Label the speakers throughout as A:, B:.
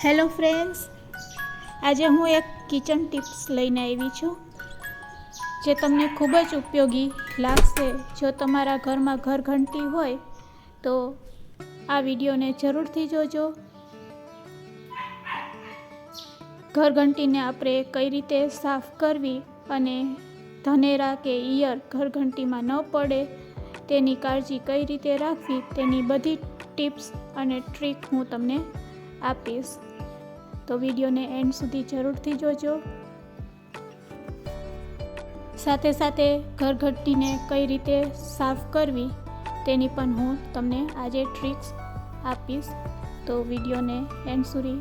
A: Hello friends, આજે હું એક કિચન ટિપ્સ લઈને આવી છું જે તમને ખૂબ જ ઉપયોગી લાગશે. જો તમારા ઘરમાં ઘરઘંટી હોય તો આ વિડીયોને જરૂરથી જોજો. ઘરઘંટીને આપણે કઈ રીતે સાફ કરવી અને ધનેરા કે ઈયર ઘરઘંટીમાં ન પડે તેની કાળજી કઈ રીતે રાખવી તેની બધી ટિપ્સ અને ટ્રીક હું તમને આપીશ. તો વિડીયોને એન્ડ સુધી જરૂરથી જોજો. સાથે સાથે ઘરઘંટીને કઈ રીતે સાફ કરવી તેની પણ હું તમને આજે ટ્રીક્સ આપીશ. તો વિડીયોને એન્ડ સુધી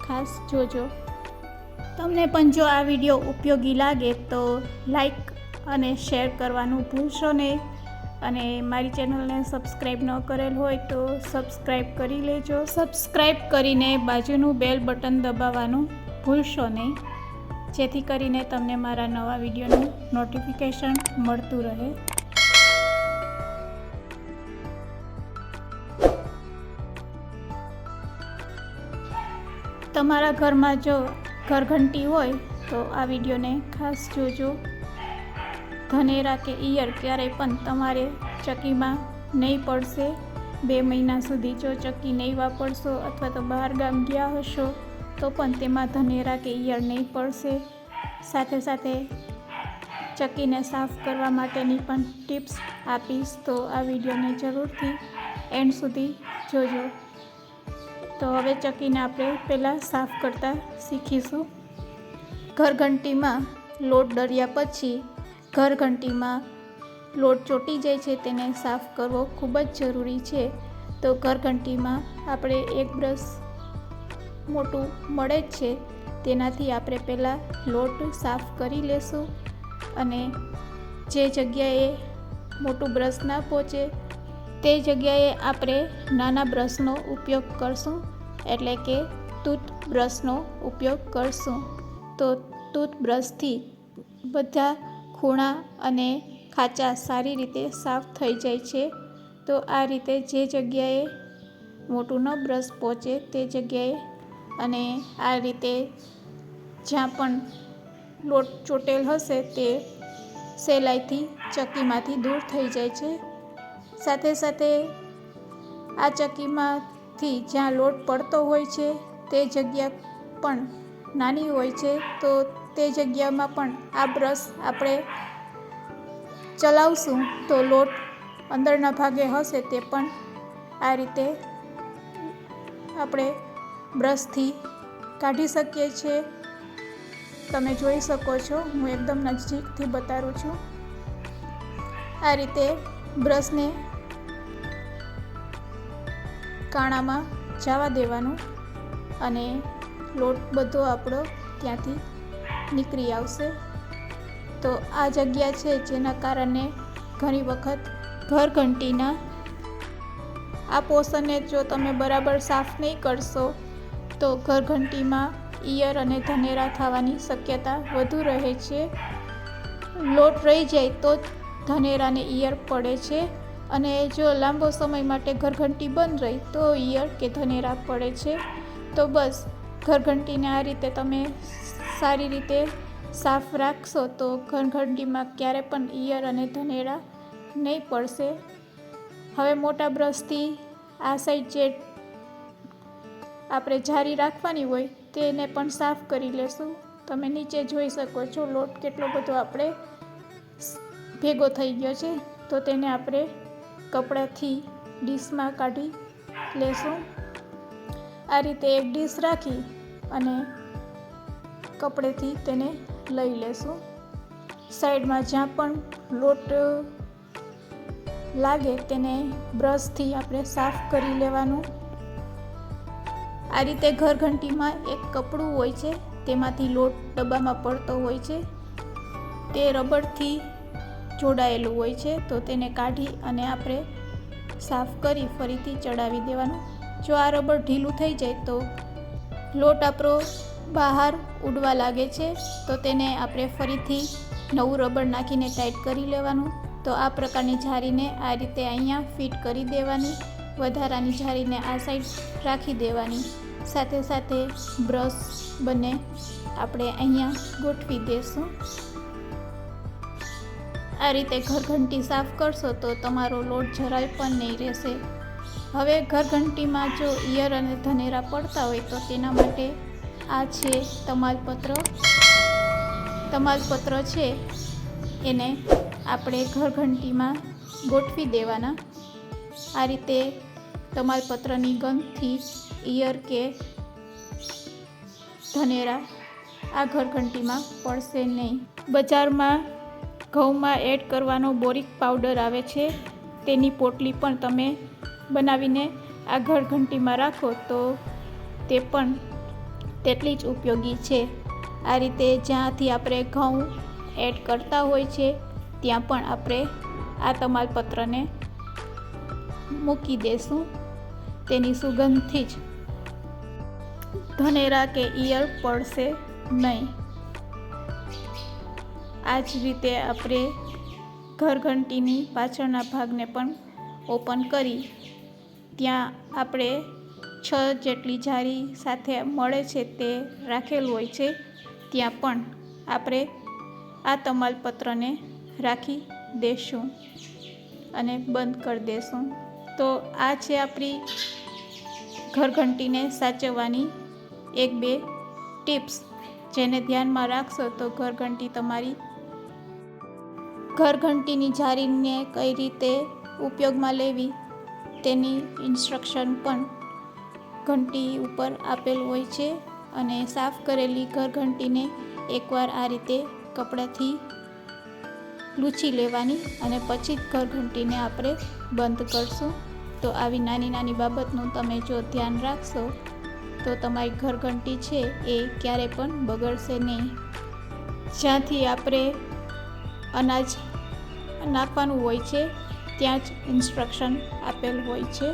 A: ખાસ જોજો. તમને પણ જો આ વિડીયો ઉપયોગી લાગે તો લાઈક અને શેર કરવાનું ભૂલશો નહીં, અને મારી ચેનલને સબસ્ક્રાઈબ ન કરેલ હોય તો સબસ્ક્રાઈબ કરી લેજો. સબસ્ક્રાઈબ કરીને બાજુનું બેલ બટન દબાવવાનું ભૂલશો નહીં, જેથી કરીને તમને મારા નવા વિડીયોનું નોટિફિકેશન મળતું રહે. તમારા ઘરમાં જો ઘરઘંટી હોય તો આ વિડીયોને ખાસ જોજો. ધનેરા કે ઈયર ક્યારેય પણ તમારે ચક્કીમાં નહીં પડશે. 2 મહિના સુધી જો ચક્કી નહીં વાપરશો અથવા તો બહાર ગામ ગયા હશો તો પણ તેમાં ધનેરા કે ઈયર નહીં પડશે. સાથે સાથે ચક્કીને સાફ કરવા માટેની પણ ટિપ્સ આપીશ. તો આ વિડીયોને જરૂરથી એન્ડ સુધી જોજો. તો હવે ચક્કીને આપણે પહેલાં સાફ કરતાં શીખીશું. ઘરઘંટીમાં લોટ ડર્યા પછી ઘરઘંટીમાં લોટ ચોંટી જાય છે તેને સાફ કરવો ખૂબ જ જરૂરી છે. તો ઘરઘંટીમાં આપણે એક બ્રશ મોટું મળે જ છે, તેનાથી આપણે પહેલાં લોટ સાફ કરી લેશું. અને જે જગ્યાએ મોટું બ્રશ ના પહોંચે તે જગ્યાએ આપણે નાના બ્રશનો ઉપયોગ કરશું, એટલે કે ટૂથબ્રશનો ઉપયોગ કરશું. તો ટૂથબ્રશથી બધા ખૂણા અને ખાંચા સારી રીતે સાફ થઈ જાય છે. તો આ રીતે જે જગ્યાએ મોટું ન બ્રશ પહોંચે તે જગ્યાએ અને આ રીતે જ્યાં પણ લોટ ચોટેલ હશે તે સહેલાઈથી ચક્કીમાંથી દૂર થઈ જાય છે. સાથે સાથે આ ચક્કીમાંથી જ્યાં લોટ પડતો હોય છે તે જગ્યા પણ નાની હોય છે, તો તે જગ્યામાં પણ આ બ્રશ આપણે ચલાવશું તો લોટ અંદરના ભાગે હશે તે પણ આ રીતે આપણે બ્રશથી કાઢી શકીએ છીએ. તમે જોઈ શકો છો, હું એકદમ નજીકથી બતાવું છું. આ રીતે બ્રશને કાણામાં જવા દેવાનું અને લોટ બધો આપણો ત્યાંથી નીકળી આવશે. તો આ જગ્યા છે જેના કારણે ઘણી વખત ઘરઘંટીના આ પોર્શનને જો તમે બરાબર સાફ નહીં કરશો તો ઘરઘંટીમાં ઈયર અને ધનેરા થવાની શક્યતા વધુ રહે છે. લોટ રહી જાય તો ધનેરા અને ઈયર પડે છે, અને જો લાંબો સમય માટે ઘરઘંટી બંધ રહી તો ઈયર કે ધનેરા પડે છે. તો બસ ઘરઘંટીને આ રીતે તમે સારી રીતે સાફ રાખશો તો ઘરઘંટીમાં ક્યારે પણ ઈયર અને ધનેરા નહીં પડશે. હવે મોટા બ્રશથી આ સાઈડ જે આપણે જારી રાખવાની હોય તેને પણ સાફ કરી લેશું. તમે નીચે જોઈ શકો છો લોટ કેટલો બધો આપણે ભેગો થઈ ગયો છે, તો તેને આપણે કપડાથી ડીશમાં કાઢી લેશું. આ રીતે એક ડીશ રાખી અને કપડેથી તેને લઈ લેશું. સાઈડમાં જ્યાં પણ લોટ લાગે તેને બ્રશથી આપણે સાફ કરી લેવાનું. આ રીતે ઘરઘંટીમાં એક કપડું હોય છે, તેમાંથી લોટ ડબ્બામાં પડતો હોય છે, તે રબરથી જોડાયેલું હોય છે. તો તેને કાઢી અને આપણે સાફ કરી ફરીથી ચડાવી દેવાનું. જો આ રબર ઢીલું થઈ જાય તો લોટ આપણો બહાર ઉડવા લાગે છે, તો તેને આપણે ફરીથી નવું રબર નાખીને ટાઈટ કરી લેવાનું. તો આ પ્રકારની જારીને આ રીતે અહીંયા ફિટ કરી દેવાની. વધારાની જારીને આ સાઈડ રાખી દેવાની. સાથે સાથે બ્રશ બંને આપણે અહીંયા ગોઠવી દઈશું. આ રીતે ઘરઘંટી સાફ કરશો તો તમારો લોટ જરાય પણ નહીં રહેશે. હવે ઘરઘંટીમાં જો ઈયર અને ધનેરા પડતા હોય તો તેના માટે આ છે તમાલપત્ર. તમાલપત્ર છે એને આપણે ઘરઘંટીમાં ગોઠવી દેવાના. આ રીતે તમાલપત્રની ગંધથી ઈયર કે ધનેરા આ ઘરઘંટીમાં પડશે નહીં. બજારમાં ઘઉંમાં એડ કરવાનો બોરિક પાવડર આવે છે, તેની પોટલી પણ તમે બનાવીને આ ઘરઘંટીમાં રાખો તો તે પણ તેટલી જ ઉપયોગી છે. આ રીતે જ્યાંથી આપણે ઘઉં એડ કરતા હોય છે ત્યાં પણ આપણે આ તમાલપત્રને મૂકી દઈશું. તેની સુગંધથી જ ધનેરા કે ઈયળ પડશે નહીં. આ જ રીતે આપણે ઘરઘંટીની પાછળના ભાગને પણ ઓપન કરી ત્યાં આપણે 6 જેટલી જારી સાથે મળે છે તે રાખેલું હોય છે. ત્યાં પણ આપણે આ તમાલપત્રને રાખી દઈશું અને બંધ કરી દઈશું. તો આ છે આપણી ઘરઘંટીને સાચવવાની 1-2 ટિપ્સ, જેને ધ્યાનમાં રાખશો તો ઘરઘંટીની જારીને કઈ રીતે ઉપયોગમાં લેવી તેની ઇન્સ્ટ્રક્શન પણ ઘંટી ઉપર આપેલ હોય છે. અને સાફ કરેલી ઘરઘંટીને એકવાર આ રીતે કપડાથી લૂછી લેવાની અને પછી જ ઘરઘંટીને આપણે બંધ કરશું. તો આવી નાની નાની બાબતનું તમે જો ધ્યાન રાખશો તો તમારી ઘરઘંટી છે એ ક્યારે પણ બગડશે નહીં. જ્યાંથી આપણે અનાજ નાખવાનું હોય છે ત્યાં જ ઇન્સ્ટ્રક્શન આપેલ હોય છે.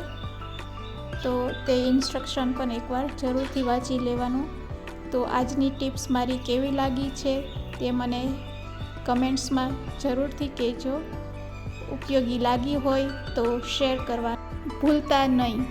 A: તો તે ઇન્સ્ટ્રક્શન પણ એકવાર જરૂરથી વાંચી લેવાનું. તો આજની ટિપ્સ મારી કેવી લાગી છે તે મને કમેન્ટ્સમાં જરૂરથી કહેજો. ઉપયોગી લાગી હોય તો શેર કરવા ભૂલતા નહીં.